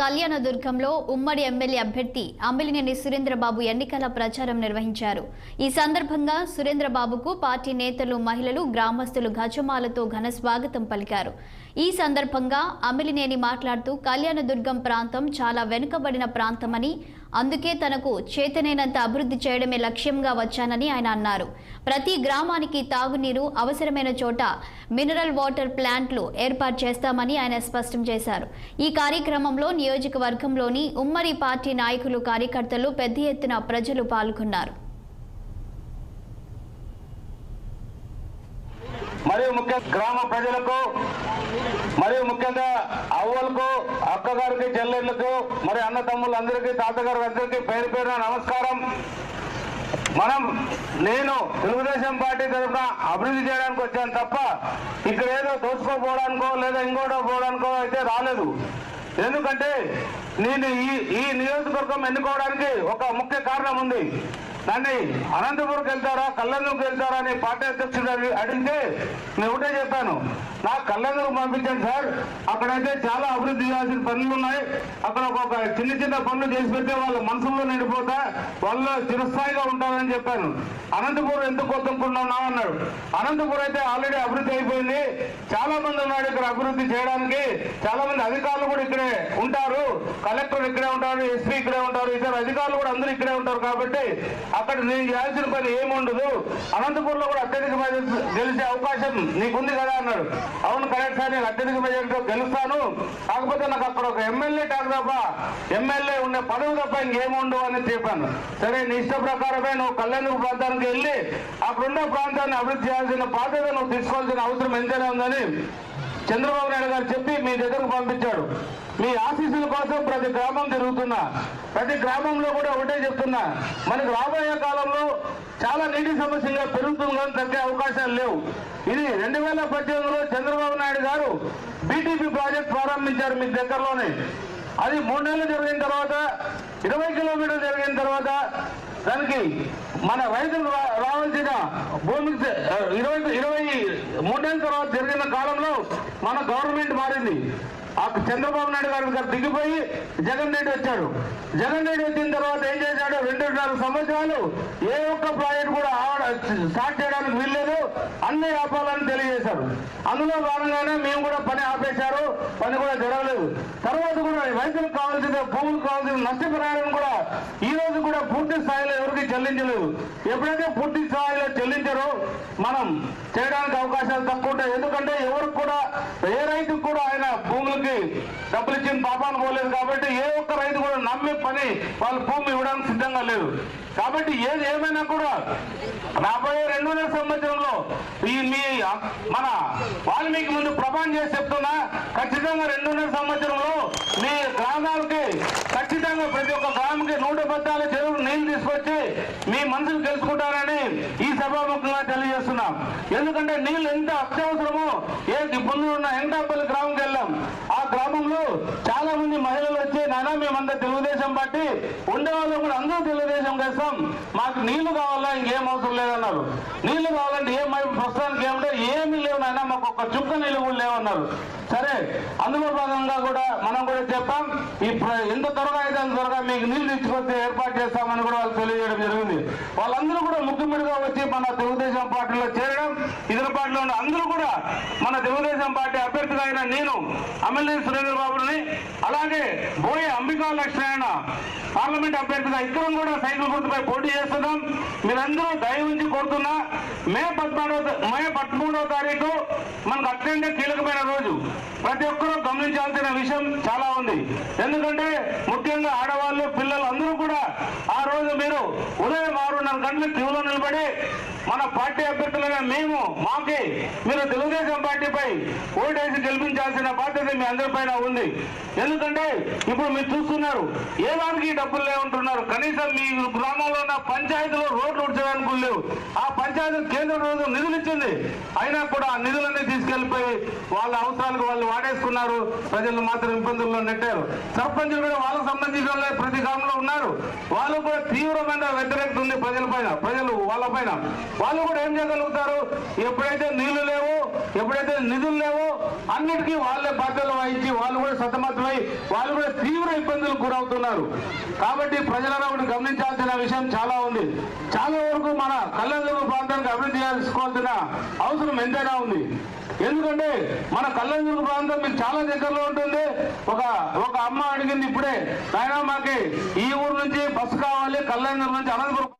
కళ్యాణదుర్గంలో ఉమ్మడి ఎమ్మెల్యే అభ్యర్థి అమిలినేని సురేంద్రబాబు ఎన్నికల ప్రచారం నిర్వహించారు. ఈ సందర్భంగా సురేంద్రబాబుకు పార్టీ నేతలు, మహిళలు, గ్రామస్తులు గజమాలతో ఘన స్వాగతం పలికారు. ఈ సందర్భంగా అమిలినేని మాట్లాడుతూ కళ్యాణదుర్గం ప్రాంతం చాలా వెనుకబడిన ప్రాంతమని, అందుకే తనకు చేతనైనంత అభివృద్ధి చేయడమే లక్ష్యంగా వచ్చానని ఆయన అన్నారు. ప్రతి గ్రామానికి తాగునీరు, అవసరమైన చోట మినరల్ వాటర్ ప్లాంట్లు ఏర్పాటు చేస్తామని ఆయన స్పష్టం చేశారు. ఈ కార్యక్రమంలో నియోజకవర్గంలోని ఉమ్మడి పార్టీ నాయకులు, కార్యకర్తలు పెద్ద ఎత్తున ప్రజలు పాల్గొన్నారు. మరియు ముఖ్యంగా గ్రామ ప్రజలకు, మరియు ముఖ్యంగా అవ్వలకు, అక్కగారికి, చెల్లెళ్లకు, మరి అన్నతమ్ములందరికీ, తాతగారు అందరికీ పేరు పేరున నమస్కారం. నేను తెలుగుదేశం పార్టీ తరఫున అభివృద్ధి చేయడానికి వచ్చాను తప్ప ఇక్కడ ఏదో దోచుకోపోవడానికో లేదా ఇంకోటో పోవడానికో అయితే రాలేదు. ఎందుకంటే నేను ఈ నియోజకవర్గం ఎన్నుకోవడానికి ఒక ముఖ్య కారణం ఉంది. దాన్ని అనంతపురంకి వెళ్తారా, కళ్యాణదుర్గంకి వెళ్తారా అని పార్టీ అధ్యక్షుడు అడిగితే నేను ఒకటే చెప్పాను, నాకు కళ్యాణదుర్గం పంపించండి సార్, అక్కడైతే చాలా అభివృద్ధి చేయాల్సిన పనులు ఉన్నాయి, అక్కడ ఒక చిన్న చిన్న పనులు చేసి పెడితే వాళ్ళ మనసులో నిండిపోతా వాళ్ళు చిరస్థాయిగా ఉంటారని చెప్పాను. అనంతపురం ఎందుకు వద్దనుకుంటున్నావు అన్నాడు. అనంతపురం అయితే ఆల్రెడీ అభివృద్ధి అయిపోయింది, చాలా మంది ఉన్నాడు ఇక్కడ అభివృద్ధి చేయడానికి, చాలా మంది అధికారులు కూడా ఇక్కడే ఉంటారు, కలెక్టర్ ఇక్కడే ఉంటారు, ఎస్పీ ఇక్కడే ఉంటారు, ఇతర అధికారులు కూడా అందరూ ఇక్కడే ఉంటారు. కాబట్టి అక్కడ నేను చేయాల్సిన పని ఏముండదు, అనంతపురంలో కూడా అత్యధిక మెజార్టీ గెలిచే అవకాశం నీకుంది కదా అన్నాడు. అవును కరెక్ట్ సార్, నేను అత్యధిక మెజార్టీతో గెలుస్తాను, కాకపోతే నాకు అక్కడ ఒక ఎమ్మెల్యే టాక్ తప్ప, ఎమ్మెల్యే ఉండే పదవి తప్ప ఇంకేముండవు అని చెప్పాను. సరే నీ ఇష్ట ప్రకారమే నువ్వు కళ్యాణదుర్గం ప్రాంతానికి వెళ్ళి అక్కడున్న ప్రాంతాన్ని అభివృద్ధి చేయాల్సిన బాధ్యత నువ్వు తీసుకోవాల్సిన అవసరం ఎంతైనా ఉందని చంద్రబాబు నాయుడు గారు చెప్పి మీ దగ్గరకు పంపించాడు. మీ ఆశీస్సుల కోసం ప్రతి గ్రామం తిరుగుతున్నా, ప్రతి గ్రామంలో కూడా ఒకటే చెప్తున్నా, మనకు రాబోయే కాలంలో చాలా నీటి సమస్యగా పెరుగుతుంది కానీ తగ్గే అవకాశాలు లేవు. ఇది 2018లో చంద్రబాబు నాయుడు గారు బీటీపీ ప్రాజెక్ట్ ప్రారంభించారు మీ దగ్గరలోనే. అది 3 నెలలు జరిగిన తర్వాత, 20 కిలోమీటర్లు జరిగిన తర్వాత దానికి మన రైతులు రావాల్సిన భూమికి 23 నెలల తర్వాత జరిగిన కాలంలో మన గవర్నమెంట్ మారింది. చంద్రబాబు నాయుడు గారు దిగిపోయి జగన్ రెడ్డి వచ్చాడు. జగన్ రెడ్డి వచ్చిన తర్వాత ఏం చేశాడు, 2.5 సంవత్సరాలు ఏ ఒక్క ప్రాజెక్ట్ కూడా స్టార్ట్ చేయడానికి వీల్లేదు, అన్ని ఆపాలని తెలియజేశారు. అందులో భాగంగానే మేము కూడా పని ఆపేశారు, పని కూడా జరగలేదు. తర్వాత కూడా రైతులకు కావాల్సిన భూములకు కావాల్సిన నష్టపరిహారం కూడా ఈ రోజు కూడా పూర్తి స్థాయిలో ఎవరికి చెల్లించలేదు. ఎప్పుడైతే పూర్తి స్థాయిలో చెల్లించారో మనం చేయడానికి అవకాశాలు తక్కువ ఉంటాయి. ఎందుకంటే ఎవరికి కూడా, ఏ రైతుకు కూడా ఆయన భూములకి డబ్బులు ఇచ్చిన పాపాన్ని పోలేదు. కాబట్టి ఏ ఒక్క రైతు కూడా నమ్మే పని వాళ్ళ భూమి ఇవ్వడానికి సిద్ధంగా లేదు. కాబట్టి ఏది ఏమైనా కూడా రాబోయే 2.5 సంవత్సరంలో మన వాల్మీకి ముందు ప్రమాణం చేసి చెప్తున్నా, ఖచ్చితంగా 2.5 సంవత్సరంలో మీ గ్రామాలకి ఖచ్చితంగా ప్రతి ఒక్క గ్రామానికి 114 చెరువులు నీళ్లు తీసుకొచ్చి మీ మనసులు తెలుసుకుంటారని ఈ సభాముఖంగా తెలియజేస్తున్నాం. ఎందుకంటే నీళ్లు ఎంత అత్యవసరమో, ముందు ఉన్న ఎంటాపల్లి గ్రామంకి వెళ్ళాం. ఆ గ్రామంలో చాలా మంది మహిళలు వచ్చి, నానా మేమంతా తెలుగుదేశం పార్టీ ఉండేవాళ్ళు కూడా అందరూ తెలుగుదేశం చేస్తాం, మాకు నీళ్లు కావాలా, ఇంకేం అవసరం లేదన్నారు. నీళ్లు కావాలంటే ప్రస్తుతానికి ఏమంటే ఏమీ లేవు నాయన, మాకు ఒక చుక్క నీళ్లు కూడా లేవన్నారు. సరే, అందులో భాగంగా కూడా మనం కూడా చెప్పాం, ఎంత త్వరగా అయితే అంత త్వరగా మీకు నీళ్లు తీసుకొస్తే ఏర్పాటు చేస్తామని కూడా వాళ్ళు తెలియజేయడం జరిగింది. వాళ్ళందరూ కూడా ముఖ్యమంత్రిగా వచ్చి మన తెలుగుదేశం పార్టీలో చేరడం, ఇతర పార్టీలో ఉన్న అందరూ కూడా మన తెలుగుదేశం పార్టీ అభ్యర్థిగా అయిన నేను అమిలినేని సురేంద్రబాబుని, అలాగే బోయ అంబికా లక్ష్మణ పార్లమెంట్ అభ్యర్థిగా ఇద్దరం కూడా సైకిల్ గుర్తుపై పోటీ చేస్తున్నాం. మీరందరూ దయ ఉంచి కోరుతున్నా, మే 13వ తారీఖు మనకు అత్యంత కీలకమైన రోజు. ప్రతి ఒక్కరూ గమనించాల్సిన విషయం చాలా ఉంది. ఎందుకంటే ముఖ్యంగా ఆడవాళ్ళు, పిల్లలు అందరూ కూడా ఆ రోజు మీరు ఉదయం 6:30 గంటలకు క్యూలో నిలబడి మన పార్టీ అభ్యర్థులుగా మీరు తెలుగుదేశం పార్టీపై ఓటేసి గెలిపించాల్సిన బాధ్యత మీ అందరిపైన ఉంది. ఎందుకంటే ఇప్పుడు మీరు చూస్తున్నారు, ఏ వారికి డబ్బులు లేవుంటున్నారు. కనీసం మీ గ్రామంలో ఉన్న పంచాయతీలో రోడ్లు ఉడ్చడానికి లేవు. ఆ పంచాయతీ కేంద్రం రోజు నిధులు ఇచ్చింది, అయినా కూడా ఆ నిధులన్నీ తీసుకెళ్లిపోయి వాళ్ళ అవసరాలకు వాళ్ళు వాడేసుకున్నారు, ప్రజలు మాత్రం ఇబ్బందుల్లో నెట్టారు. సర్పంచులు కూడా వాళ్ళకు సంబంధించిన వాళ్ళే ప్రతి గ్రామంలో ఉన్నారు. వాళ్ళు కూడా తీవ్రమైన వ్యతిరేకత ఉంది ప్రజలు వాళ్ళపైన. వాళ్ళు కూడా ఏం చేయగలుగుతారు? ఎప్పుడైతే నీళ్లు లేవో, ఎప్పుడైతే నిధులు లేవో అన్నిటికీ వాళ్ళే బాధ్యతలు వహించి వాళ్ళు కూడా సతమతమై వాళ్ళు కూడా తీవ్ర ఇబ్బందులకు గురవుతున్నారు. కాబట్టి ప్రజలను ఒకటి గమనించాల్సిన విషయం చాలా ఉంది. చాలా వరకు మన కళ్యాణదుర్గ ప్రాంతానికి అభివృద్ధి చేసుకోవాల్సిన అవసరం ఎంతైనా ఉంది. ఎందుకంటే మన కళ్యాణదుర్గ ప్రాంతం మీకు చాలా దగ్గరలో ఉంటుంది. ఒక అమ్మ అడిగింది ఇప్పుడే, నాయన మాకి ఈ ఊరు నుంచి బస్సు కావాలి కళ్యాణదుర్గం నుంచి అనంతపురం